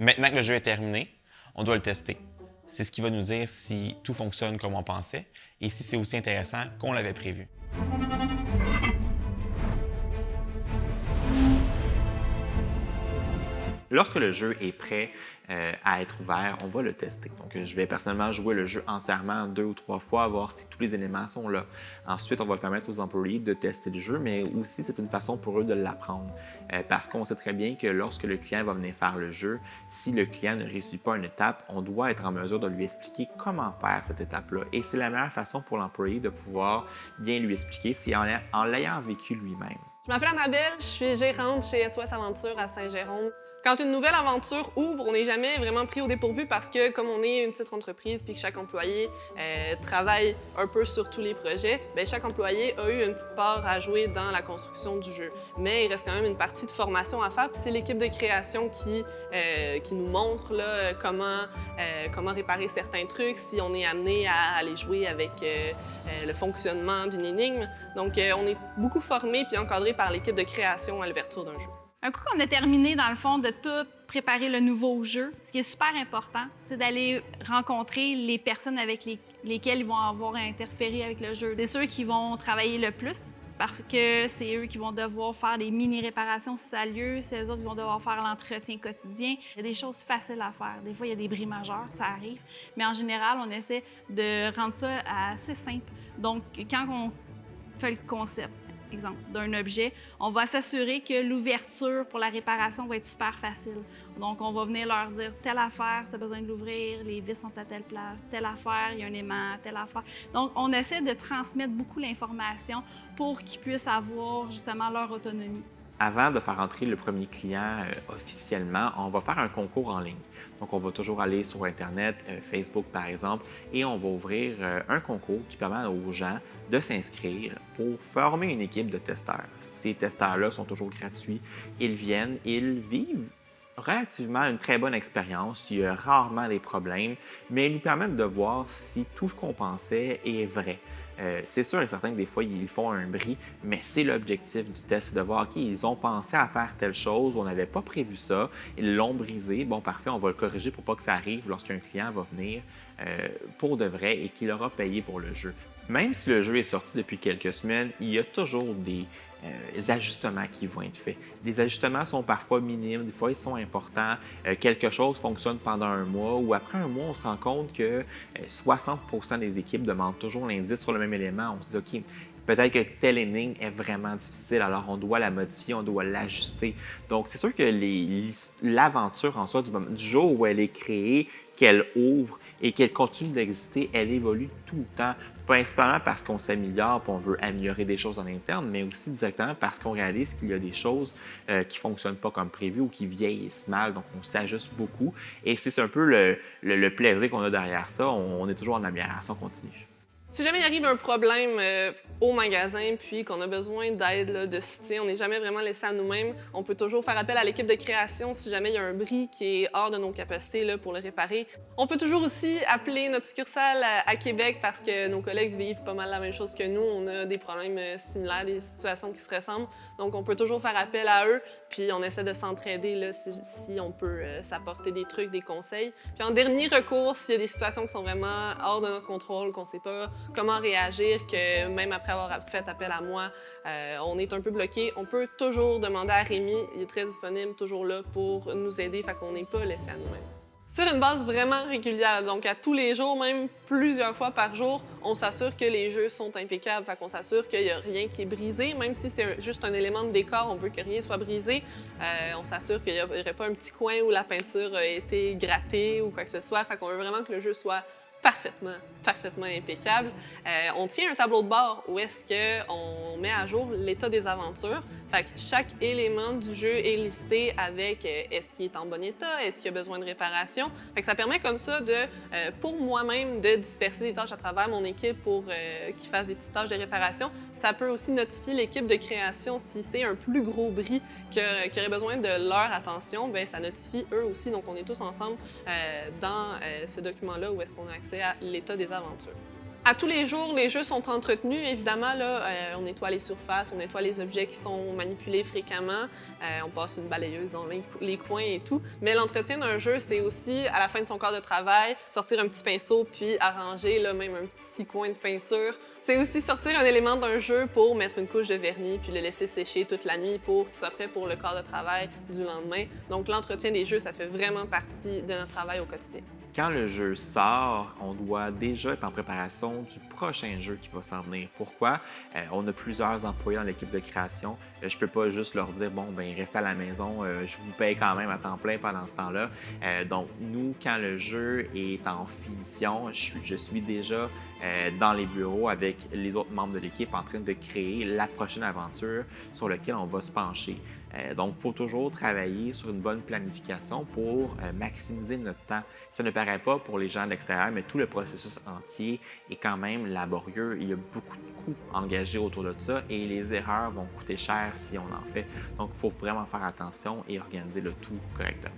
Maintenant que le jeu est terminé, on doit le tester. C'est ce qui va nous dire si tout fonctionne comme on pensait et si c'est aussi intéressant qu'on l'avait prévu. Lorsque le jeu est prêt à être ouvert, on va le tester. Donc, je vais personnellement jouer le jeu entièrement 2 ou 3 fois, voir si tous les éléments sont là. Ensuite, on va permettre aux employés de tester le jeu, mais aussi c'est une façon pour eux de l'apprendre. Parce qu'on sait très bien que lorsque le client va venir faire le jeu, si le client ne réussit pas une étape, on doit être en mesure de lui expliquer comment faire cette étape-là. Et c'est la meilleure façon pour l'employé de pouvoir bien lui expliquer, c'est en l'ayant vécu lui-même. Je m'appelle Annabelle, je suis gérante chez SOS Aventure à Saint-Jérôme. Quand une nouvelle aventure ouvre, on n'est jamais vraiment pris au dépourvu parce que comme on est une petite entreprise puis que chaque employé travaille un peu sur tous les projets, bien, chaque employé a eu une petite part à jouer dans la construction du jeu. Mais il reste quand même une partie de formation à faire, puis c'est l'équipe de création qui nous montre là, comment réparer certains trucs, si on est amené à aller jouer avec le fonctionnement d'une énigme. Donc on est beaucoup formé puis encadré par l'équipe de création à l'ouverture d'un jeu. Un coup qu'on a terminé, dans le fond, de tout préparer le nouveau jeu, ce qui est super important, c'est d'aller rencontrer les personnes avec lesquelles ils vont avoir interféré avec le jeu. C'est ceux qui vont travailler le plus parce que c'est eux qui vont devoir faire des mini-réparations si ça a lieu, c'est eux autres qui vont devoir faire l'entretien quotidien. Il y a des choses faciles à faire. Des fois, il y a des bris majeurs, ça arrive. Mais en général, on essaie de rendre ça assez simple. Donc, quand on fait le concept, exemple, d'un objet, on va s'assurer que l'ouverture pour la réparation va être super facile. Donc, on va venir leur dire telle affaire, si tu as besoin de l'ouvrir, les vis sont à telle place, telle affaire, il y a un aimant, telle affaire. Donc, on essaie de transmettre beaucoup l'information pour qu'ils puissent avoir justement leur autonomie. Avant de faire entrer le premier client officiellement, on va faire un concours en ligne. Donc, on va toujours aller sur Internet, Facebook par exemple, et on va ouvrir un concours qui permet aux gens de s'inscrire pour former une équipe de testeurs. Ces testeurs-là sont toujours gratuits. Ils viennent, ils vivent relativement une très bonne expérience. Il y a rarement des problèmes, mais ils nous permettent de voir si tout ce qu'on pensait est vrai. C'est sûr et certain que des fois, ils font un bris, mais c'est l'objectif du test, c'est de voir, OK, ils ont pensé à faire telle chose, on n'avait pas prévu ça, ils l'ont brisé, bon, parfait, on va le corriger pour pas que ça arrive lorsqu'un client va venir pour de vrai et qu'il aura payé pour le jeu. Même si le jeu est sorti depuis quelques semaines, il y a toujours des ajustements qui vont être faits. Les ajustements sont parfois minimes, des fois ils sont importants. Quelque chose fonctionne pendant un mois ou après un mois, on se rend compte que 60% des équipes demandent toujours l'indice sur le même élément. On se dit, OK, peut-être que telle énigme est vraiment difficile, alors on doit la modifier, on doit l'ajuster. Donc, c'est sûr que l'aventure en soi, du jour où elle est créée, qu'elle ouvre et qu'elle continue d'exister, elle évolue tout le temps. Principalement parce qu'on s'améliore et on veut améliorer des choses en interne, mais aussi directement parce qu'on réalise qu'il y a des choses qui ne fonctionnent pas comme prévu ou qui vieillissent mal. Donc, on s'ajuste beaucoup. Et c'est un peu le plaisir qu'on a derrière ça. On est toujours en amélioration continue. Si jamais il arrive un problème au magasin puis qu'on a besoin d'aide, de soutien, on n'est jamais vraiment laissé à nous-mêmes. On peut toujours faire appel à l'équipe de création si jamais il y a un bris qui est hors de nos capacités là, pour le réparer. On peut toujours aussi appeler notre succursale à Québec parce que nos collègues vivent pas mal la même chose que nous. On a des problèmes similaires, des situations qui se ressemblent. Donc, on peut toujours faire appel à eux puis on essaie de s'entraider là, si on peut s'apporter des trucs, des conseils. Puis en dernier recours, s'il y a des situations qui sont vraiment hors de notre contrôle, qu'on ne sait pas comment réagir, que même après avoir fait appel à moi, on est un peu bloqué, on peut toujours demander à Rémi, il est très disponible, toujours là pour nous aider, fait qu'on n'est pas laissé à nous-mêmes. Sur une base vraiment régulière, donc à tous les jours, même plusieurs fois par jour, on s'assure que les jeux sont impeccables, fait qu'on s'assure qu'il n'y a rien qui est brisé, même si c'est juste un élément de décor, on veut que rien soit brisé. On s'assure qu'il n'y aurait pas un petit coin où la peinture a été grattée ou quoi que ce soit, fait qu'on veut vraiment que le jeu soit parfaitement impeccable. On tient un tableau de bord où est-ce qu'on met à jour l'état des aventures. Fait que chaque élément du jeu est listé avec est-ce qu'il est en bon état, est-ce qu'il y a besoin de réparation. Fait que ça permet comme ça de, pour moi-même, de disperser des tâches à travers mon équipe pour qu'ils fassent des petites tâches de réparation. Ça peut aussi notifier l'équipe de création si c'est un plus gros bris qui aurait besoin de leur attention, bien, ça notifie eux aussi. Donc, on est tous ensemble dans ce document-là où est-ce qu'on a accès à l'état des aventures. À tous les jours, les jeux sont entretenus. Évidemment, là, on nettoie les surfaces, on nettoie les objets qui sont manipulés fréquemment. On passe une balayeuse dans les coins et tout. Mais l'entretien d'un jeu, c'est aussi, à la fin de son quart de travail, sortir un petit pinceau puis arranger là, même un petit coin de peinture. C'est aussi sortir un élément d'un jeu pour mettre une couche de vernis puis le laisser sécher toute la nuit pour qu'il soit prêt pour le quart de travail du lendemain. Donc, l'entretien des jeux, ça fait vraiment partie de notre travail au quotidien. Quand le jeu sort, on doit déjà être en préparation du prochain jeu qui va s'en venir. Pourquoi? On a plusieurs employés dans l'équipe de création. Je ne peux pas juste leur dire, bon, ben restez à la maison, je vous paye quand même à temps plein pendant ce temps-là. Donc, nous, quand le jeu est en finition, je suis déjà dans les bureaux avec les autres membres de l'équipe en train de créer la prochaine aventure sur laquelle on va se pencher. Donc, il faut toujours travailler sur une bonne planification pour maximiser notre temps. Ça ne paraît pas pour les gens de l'extérieur, mais tout le processus entier est quand même laborieux. Il y a beaucoup de coûts engagés autour de ça et les erreurs vont coûter cher si on en fait. Donc, il faut vraiment faire attention et organiser le tout correctement.